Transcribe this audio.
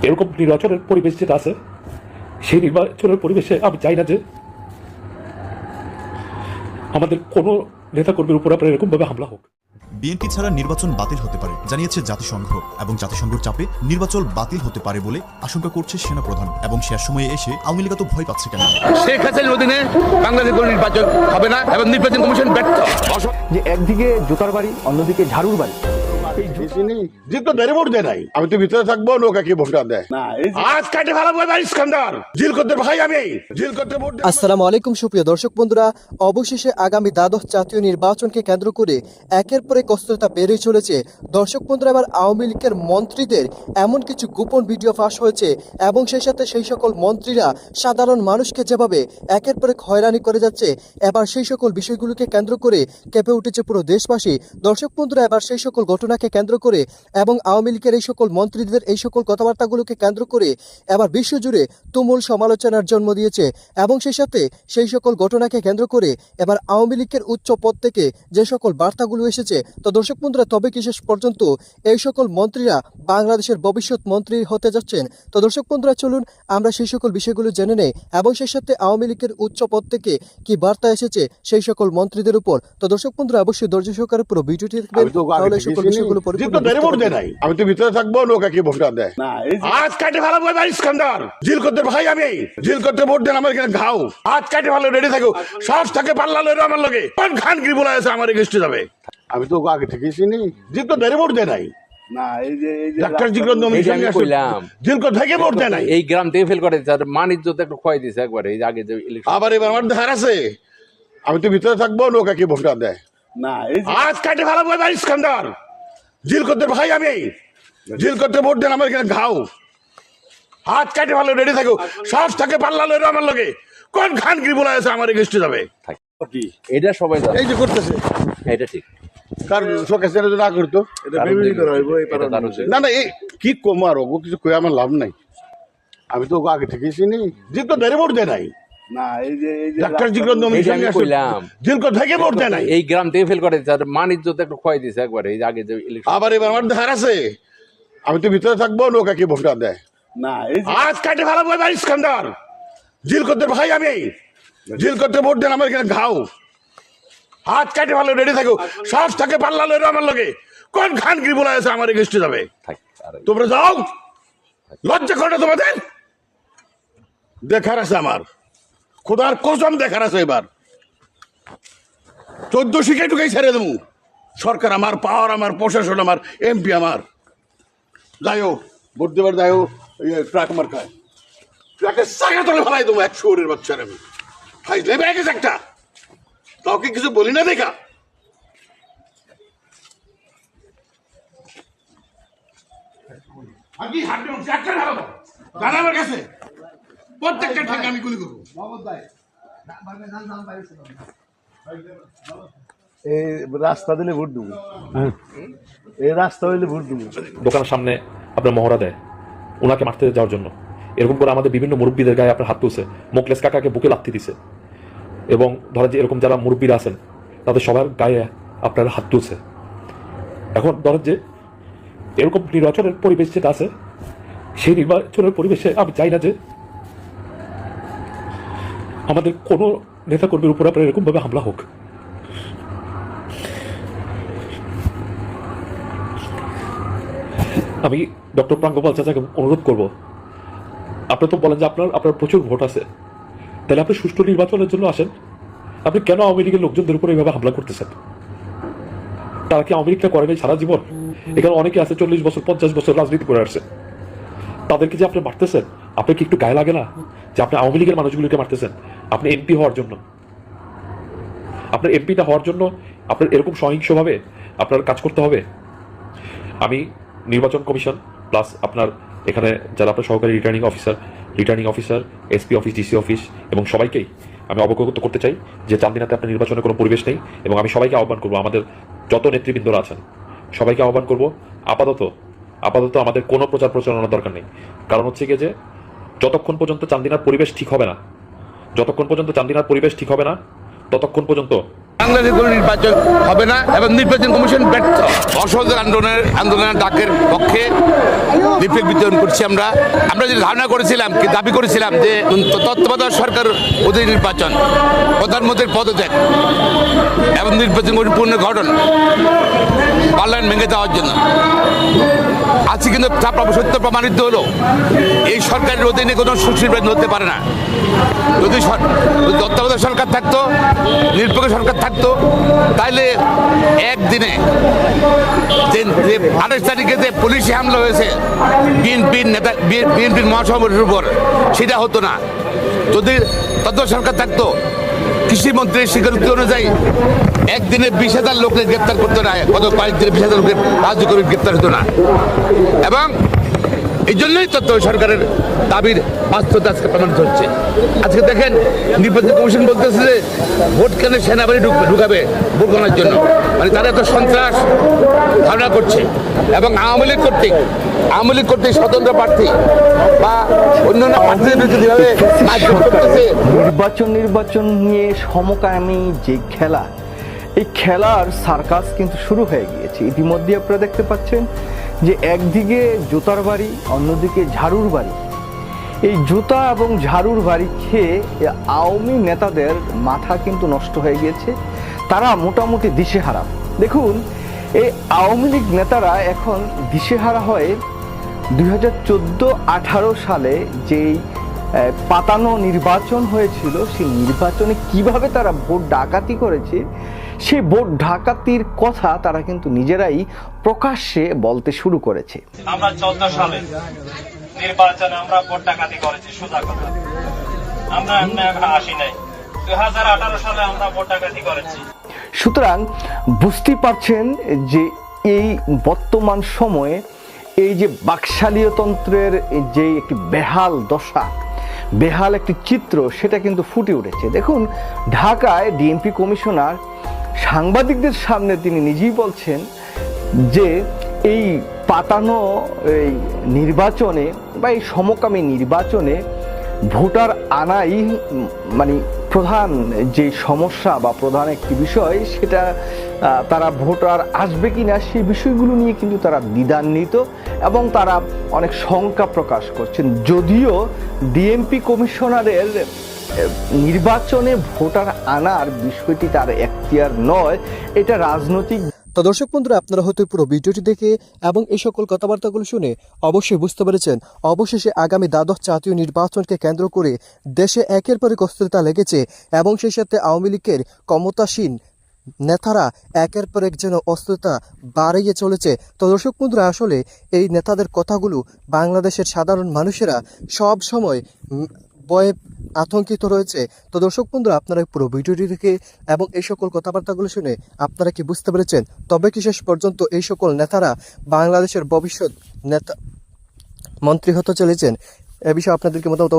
এরকম নির্বাচনের পরিবেশ যেটা আছে, সেই নির্বাচনের পরিবেশে আমি চাই না যে আমাদের কোনো নেতাকর্মীর উপর আপনার এরকমভাবে হামলা হোক। বিএনপি ছাড়া নির্বাচন বাতিল হতে পারে জানিয়েছে জাতিসংঘ, এবং জাতিসংঘের চাপে নির্বাচন বাতিল হতে পারে বলে আশঙ্কা করছে সেনাপ্রধান। এবং শেষ সময়ে এসে আওয়ামী লীগ তো ভয় পাচ্ছে কেন? শেখ হাসিনার অধীনে বাংলাদেশে কোনো নির্বাচন হবে না এবং নির্বাচন কমিশন ব্যর্থ। যে একদিকে জুতার বাড়ি, অন্যদিকে ঝাড়ুর বাড়ি। জিপ তো দেরে ভোট দেয় নাই, আমি তো ভিতরে থাকবো, নৌকা কি ভোটটা দেয় না। আজ কাটে ভালো ইস্কান্দার জিল করতে ভাই, আমি জিল করতে ভোট। আসসালামু আলাইকুম সুপ্রিয় দর্শক বন্ধুরা, অবশেষে আগামী দ্বাদশ জাতীয় নির্বাচনকে কেন্দ্র করে একের পর এক অস্থিরতা বেড়ে চলেছে। দর্শক বন্ধুরা, এবার আওয়ামী লীগের মন্ত্রীদের এমন কিছু গোপন ভিডিও ফাঁস হয়েছে এবং সেই সাথে সেই সকল মন্ত্রীরা সাধারণ মানুষকে যেভাবে একের পর এক হয়রানি করে যাচ্ছে, এবার সেই সকল বিষয়গুলোকে কেন্দ্র করে কেঁপে উঠেছে পুরো দেশবাসী। দর্শক বন্ধুরা, এবার সেই সকল ঘটনাকে কেন্দ্র করে এবং আওয়ামী লীগের এই সকল মন্ত্রীদের এই সকল কথাবার্তাগুলোকে কেন্দ্র করে এবার বিশ্বজুড়ে তুমুল সমালোচনার জন্ম দিয়েছে। এবং সেই সাথে সেই সকল ঘটনাকে কেন্দ্র করে এবার আওয়ামী লীগের উচ্চ পদ থেকে যে সকল বার্তাগুলো এসেছে, তো দর্শক বন্ধুরা, তবে কি শেষ পর্যন্ত এই সকল মন্ত্রীরা বাংলাদেশের ভবিষ্যৎ মন্ত্রী হতে যাচ্ছেন? তো দর্শক বন্ধুরা, চলুন আমরা সেই সকল বিষয়গুলো জেনে নেই এবং সেই সাথে আওয়ামী লীগের উচ্চ পদ থেকে কি বার্তা এসেছে সেই সকল মন্ত্রীদের উপর। তো দর্শক বন্ধুরা, অবশ্যই ধৈর্য সহকারে পুরো ভিডিওটি দেখবেন, তাহলে সকল বিষয়গুলো আমি তো ভিতরে থাকবো, নৌকা কি ভোটটা দেয় না। আজ কাটে ভালো ইস্কান্দার জিল করতে ভাই, আমি জিল করতে ভোট দেন আমার এখানে ঘাও। আজ কাটে ভালো রেডি থাকো, সাহস থাকে পাল্লা লইরো আমার লগে। কোন খান কি বলা আছে আমার এগেস্টে যাবে? আমি তো আগে থেকে চিনি, জিল তো দেরে ভোট দেয় নাই। না, এই যে ডাক্তার জিগর নমিনেশন কইলাম, জিল কো থেকে ভোট দেয় নাই। এই গ্রাম থেকে ফেল করে স্যার, মান ইজ্জত একটু খোয়াই দিয়েছে একবারে। এই আগে যে ইলেকশন, আবার এবার আমার ধার আছে, আমি তো ভিতরে থাকবো, নৌকা কি ভোটটা দেয় না। আজ কাটে ভালো ইস্কান্দার জিল করতে ভাই, আমি জিল করতে ভোট দেন আমার এখানে ঘাও। হাত কাটে ভালো রেডি থাকো, সাহস থাকে পাল্লা লইরো আমার লগে। কোন খান কি বলা আছে আমার এগেস্টে যাবে? এটা সবাই জানে। এই যে করতেছে, এটা ঠিক। কার শোকে ছেড়ে না করতো, না না, এই কি কমার ও কিছু কই আমার লাভ নাই। আমি তো আগে থেকে চিনি, জিল তো দেরে ভোট দেয় নাই। না, এই যে ডাক্তার জিগর নমিনেশন কইলাম, জিল কো থেকে ভোট দেয় নাই। এই গ্রাম থেকে ফেল করে স্যার, মান ইজ্জত একটু খোয়াই দিয়েছে একবারে। এই আগে যে ইলেকশন, আবার এবার আমার ধার আছে, আমি তো ভিতরে থাকবো, নৌকা কি ভোটটা দেয় না। আজ কাটে ভালো ইস্কান্দার জিল করতে ভাই, আমি জিল করতে ভোট দেন আমার এখানে ঘাও। হাত কাটে ভালো রেডি থাকো, সাহস থাকে পাল্লা লইরো আমার লগে। কোন খান কি বলা আছে আমার এগেস্টে যাবে? তোমরা যাও, লজ্জা করে তোমাদের? দেখার আছে আমার, খোদার কসম দেখার আছে। এবার 14 শিখে ঢুকাই ছেড়ে দেবো। সরকার আমার, পাওয়ার আমার, প্রশাসন আমার, এমপি আমার। যাইও ভোট দেবার, যাইও ট্রাক মার খায়, ট্রাকের চাকা তলে ফেলাই দেবো। এক শহরের বাচ্চার আমি খাই লেবে গেছে একটা, কাউকে কিছু বলি না দেখা। আমি হাঁটতে একটা ভালো দাদা আমার কাছে প্রত্যেকটা ঠেকে আমি গুলি করবো। এই রাস্তা দিলে ভোট দেবো, এই রাস্তা হইলে ভোট দেবো। দোকানের সামনে আপনার মহড়া দেয় ওনাকে মারতে যাওয়ার জন্য, এরকম করে আমাদের বিভিন্ন মুরব্বীদের গায়ে আপনার হাত তুলছে, মোকলেস কাকাকে বুকে লাথি দিছে, এবং ধরেন যে এরকম যারা মুরব্বীরা আছেন তাদের সবার গায়ে আপনার হাত তুলছে। এখন ধরেন যে এরকম নির্বাচনের পরিবেশ যেটা আছে, সেই নির্বাচনের পরিবেশে আমি চাই না যে আমাদের কোনো নেতাকর্মীর উপর আপনার এরকমভাবে হামলা হোক। আমি ডক্টর প্রাঙ্গপাল চাচাকে অনুরোধ করব, আপনি তো বলেন যে আপনার প্রচুর ভোট আছে, তাহলে আপনি সুষ্ঠু নির্বাচনের জন্য আসেন। আপনি কেন আওয়ামী লীগের লোকজনদের উপর এইভাবে হামলা করতেছেন? তারা কি আওয়ামী লীগটা করেন সারা জীবন? এখানে অনেকে আছে 40 বছর 50 বছর রাজনীতি করে আসছে, তাদেরকে যে আপনি মারতেছেন, আপনি কি একটু গায়ে লাগে না যে আপনি আওয়ামী লীগের মানুষগুলিকে মারতেছেন? আপনি এমপি হওয়ার জন্য, আপনার এমপিটা হওয়ার জন্য আপনার এরকম সহিংসভাবে আপনার কাজ করতে হবে? আমি নির্বাচন কমিশন প্লাস আপনার এখানে যারা আপনার সহকারী returning officer, SP office, DC office এবং সবাইকেই আমি অবগত করতে চাই যে চান্দিনাতে আপনার নির্বাচনের কোনো পরিবেশ নেই। এবং আমি সবাইকে আহ্বান করবো, আমাদের যত নেতৃবৃন্দরা আছেন সবাইকে আহ্বান করব, আপাতত আমাদের কোনো প্রচারণার দরকার নেই। কারণ হচ্ছে গিয়ে যে যতক্ষণ পর্যন্ত চান্দিনার পরিবেশ ঠিক হবে না, ততক্ষণ পর্যন্ত বাংলাদেশের কোনো নির্বাচন হবে না এবং নির্বাচন কমিশন ব্যর্থ। অসহযোগ আন্দোলনের ডাকের পক্ষে লিফলেট বিতরণ করছি আমরা যে ধারণা করেছিলাম কি দাবি করেছিলাম যে তত্ত্বাবধায়ক সরকার অধীন নির্বাচন, প্রধানমন্ত্রীর পদত্যাগ এবং নির্বাচন কমিশন পুনর্গঠন, পার্লামেন্ট ভেঙে দেওয়ার জন্য। আজকে কিন্তু সত্য প্রমাণিত হলো এই সরকারের অধীনে কোনো সুনির্বাচন হতে পারে না। যদি তত্ত্বাবধায়ক সরকার থাকতো, নিরপেক্ষ সরকার থাকতো, তাহলে একদিনে যে 28 তারিখে যে পুলিশি হামলা হয়েছে বিএনপির মহাসভাপতির উপর, সেটা হতো না। যদি তত্ত্বাবধায়ক সরকার থাকতো, কৃষিমন্ত্রীর স্বীকারোক্তি অনুযায়ী একদিনে 20,000 লোককে গ্রেপ্তার করতো না, গত কয়েকদিনে 20,000 লোকের রাজ্যকর্মী গ্রেপ্তার হতো না। এবং এই জন্যই তত্ত্বাবধায়ক সরকারের দাবির বাস্তবতা আজকে প্রমাণিত হচ্ছে। আজকে দেখেন নির্বাচন কমিশন বলতেছে যে ভোট কেন্দ্রে সেনাবাহিনী ঢুকাবে ভোট গণনার জন্য, মানে তারা এত সন্ত্রাস ধারণা করছে। এবং আওয়ামী লীগ কর্তৃক স্বতন্ত্র প্রার্থী বা অন্যান্য প্রার্থীদের বিরুদ্ধে যেভাবে করতেছে, নির্বাচন নিয়ে সমকামী যে খেলা, এই খেলার সার্কাস কিন্তু শুরু হয়ে গিয়েছে। ইতিমধ্যে আপনারা দেখতে পাচ্ছেন যে একদিকে জুতার বাড়ি, অন্যদিকে ঝাড়ুর বাড়ি। এই জুতা এবং ঝাড়ুর বাড়ি খেয়ে আওয়ামী নেতাদের মাথা কিন্তু নষ্ট হয়ে গিয়েছে, তারা মোটামুটি দিশেহারা। দেখুন, এই আওয়ামী লীগ নেতারা এখন দিশেহারা হয়ে 2014-18 সালে যেই পাতানো নির্বাচন হয়েছিল, সেই নির্বাচনে কিভাবে তারা ভোট ডাকাতি করেছে, সেই ভোট ডাকাতির কথা তারা কিন্তু নিজেরাই প্রকাশ্যে বলতে শুরু করেছে। আমরা 14 সালে নির্বাচনে আমরা ভোট ডাকাতি করেছি, সোজা কথা। আমরা আসি নাই। 2018 সালে আমরা ভোট ডাকাতি করেছি। সুতরাং বুঝতে পারছেন যে এই বর্তমান সময়ে এই যে বাকশালীয়তন্ত্রের যে একটি বেহাল দশা, বেহাল একটি চিত্র, সেটা কিন্তু ফুটে উঠেছে। দেখুন, ঢাকায় ডিএমপি কমিশনার সাংবাদিকদের সামনে তিনি নিজেই বলছেন যে এই পাতানো এই নির্বাচনে বা এই সমকামী নির্বাচনে ভোটার আনাই মানে প্রধান যে সমস্যা বা প্রধান একটি বিষয়, সেটা তারা ভোটার আসবে কিনা সেই বিষয়গুলো নিয়ে কিন্তু তারা দ্বিধান্বিত এবং তারা অনেক শঙ্কা প্রকাশ করছেন। যদিও ডিএমপি কমিশনারের নির্বাচনে ভোটার আনার বিষয়টি তার এখতিয়ার নয়, এটা রাজনৈতিক। তো দর্শক বন্ধুরা, আপনারা হয়তো পুরো ভিডিওটি দেখে এবং এই সকল কথাবার্তাগুলো শুনে অবশ্যই বুঝতে পেরেছেন অবশেষে আগামী দ্বাদশ জাতীয় নির্বাচনকে কেন্দ্র করে দেশে একের পর এক অস্থিরতা লেগেছে এবং সেই সাথে আওয়ামী লীগের ক্ষমতাসীন নেতারা একের পর এক যেন অস্থিরতা বাড়িয়ে চলেছে। তো দর্শক বন্ধুরা, আসলে এই নেতাদের কথাগুলো বাংলাদেশের সাধারণ মানুষেরা সব সময় ভয়ে আতঙ্কিত রয়েছে। তো দর্শক বন্ধুরা, আপনারা পুরো ভিডিওটি দেখে এবং এই সকল কথাবার্তাগুলো শুনে আপনারা কি বুঝতে পেরেছেন? তবে কি শেষ পর্যন্ত এই সকল নেতারা বাংলাদেশের ভবিষ্যৎ নেতা মন্ত্রী হতে চলেছেন? এ বিষয়ে আপনাদেরকে মতামত